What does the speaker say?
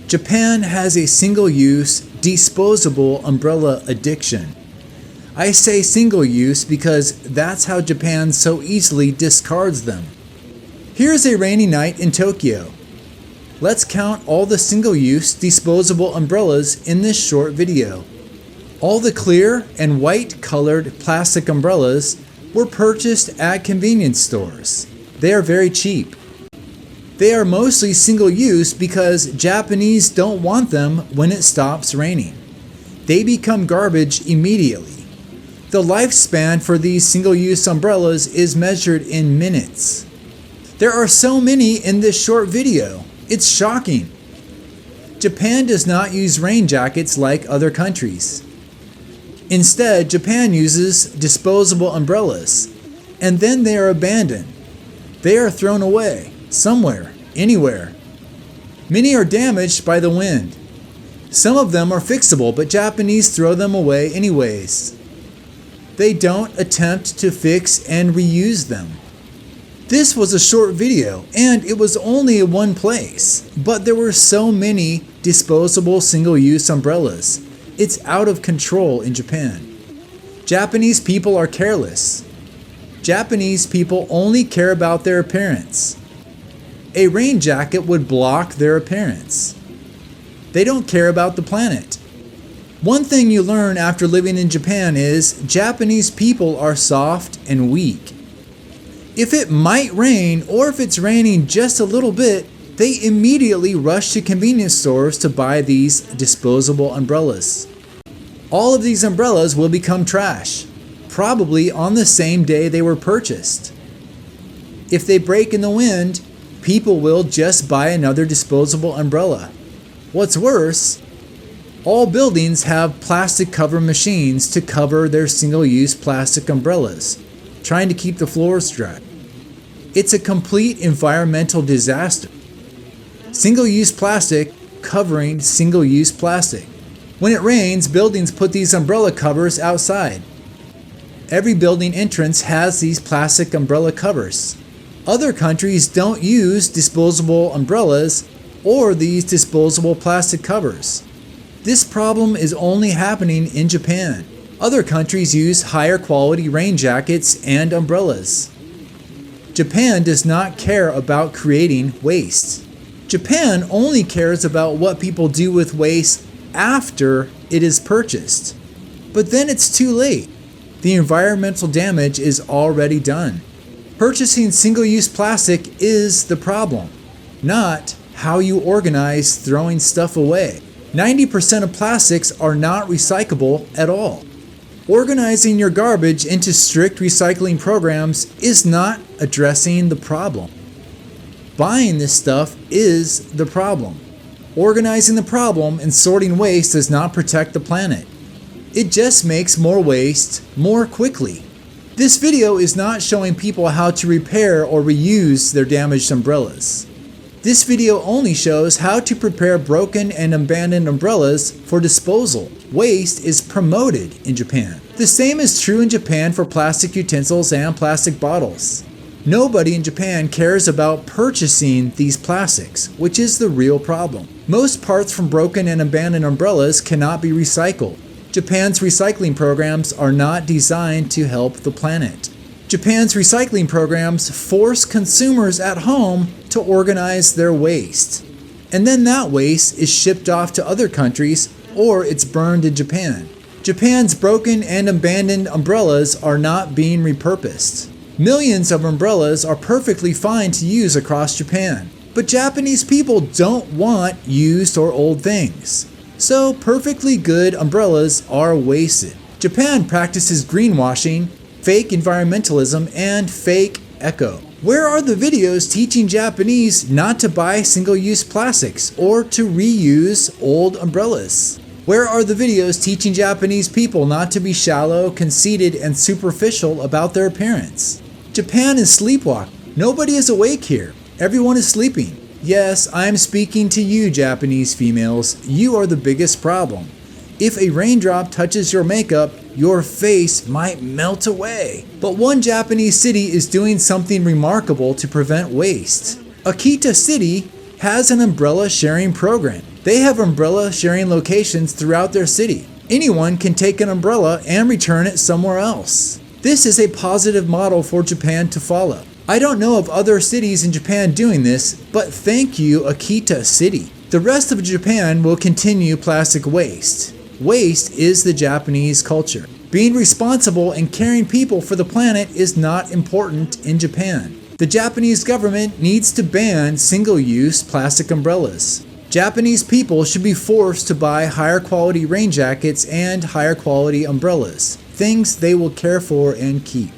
Japan has a single-use, disposable umbrella addiction. I say single-use because that's how Japan so easily discards them. Here's a rainy night in Tokyo. Let's count all the single-use, disposable umbrellas in this short video. All the clear and white-colored plastic umbrellas were purchased at convenience stores. They are very cheap. They are mostly single-use because Japanese don't want them when it stops raining. They become garbage immediately. The lifespan for these single-use umbrellas is measured in minutes. There are so many in this short video. It's shocking. Japan does not use rain jackets like other countries. Instead, Japan uses disposable umbrellas, and then they are abandoned. They are thrown away, somewhere, anywhere. Many are damaged by the wind. Some of them are fixable, but Japanese throw them away anyways. They don't attempt to fix and reuse them. This was a short video, and it was only in one place, but there were so many disposable single-use umbrellas. It's out of control in Japan. Japanese people are careless. Japanese people only care about their appearance. A rain jacket would block their appearance. They don't care about the planet. One thing you learn after living in Japan is Japanese people are soft and weak. If it might rain, or if it's raining just a little bit, they immediately rush to convenience stores to buy these disposable umbrellas. All of these umbrellas will become trash, probably on the same day they were purchased. If they break in the wind, people will just buy another disposable umbrella. What's worse, all buildings have plastic cover machines to cover their single-use plastic umbrellas, trying to keep the floors dry. It's a complete environmental disaster. Single-use plastic covering single-use plastic. When it rains, buildings put these umbrella covers outside. Every building entrance has these plastic umbrella covers. Other countries don't use disposable umbrellas or these disposable plastic covers. This problem is only happening in Japan. Other countries use higher quality rain jackets and umbrellas. Japan does not care about creating waste. Japan only cares about what people do with waste after it is purchased. But then it's too late. The environmental damage is already done. Purchasing single-use plastic is the problem, not how you organize throwing stuff away. 90% of plastics are not recyclable at all. Organizing your garbage into strict recycling programs is not addressing the problem. Buying this stuff is the problem. Organizing the problem and sorting waste does not protect the planet. It just makes more waste more quickly. This video is not showing people how to repair or reuse their damaged umbrellas. This video only shows how to prepare broken and abandoned umbrellas for disposal. Waste is promoted in Japan. The same is true in Japan for plastic utensils and plastic bottles. Nobody in Japan cares about purchasing these plastics, which is the real problem. Most parts from broken and abandoned umbrellas cannot be recycled. Japan's recycling programs are not designed to help the planet. Japan's recycling programs force consumers at home to organize their waste. And then that waste is shipped off to other countries or it's burned in Japan. Japan's broken and abandoned umbrellas are not being repurposed. Millions of umbrellas are perfectly fine to use across Japan, but Japanese people don't want used or old things. So perfectly good umbrellas are wasted. Japan practices greenwashing, fake environmentalism, and fake eco. Where are the videos teaching Japanese not to buy single-use plastics or to reuse old umbrellas? Where are the videos teaching Japanese people not to be shallow, conceited, and superficial about their appearance? Japan is sleepwalking. Nobody is awake here. Everyone is sleeping. Yes, I'm speaking to you, Japanese females. You are the biggest problem. If a raindrop touches your makeup, your face might melt away. But one Japanese city is doing something remarkable to prevent waste. Akita City has an umbrella sharing program. They have umbrella sharing locations throughout their city. Anyone can take an umbrella and return it somewhere else. This is a positive model for Japan to follow. I don't know of other cities in Japan doing this, but thank you, Akita City. The rest of Japan will continue plastic waste. Waste is the Japanese culture. Being responsible and caring people for the planet is not important in Japan. The Japanese government needs to ban single-use plastic umbrellas. Japanese people should be forced to buy higher quality rain jackets and higher quality umbrellas, things they will care for and keep.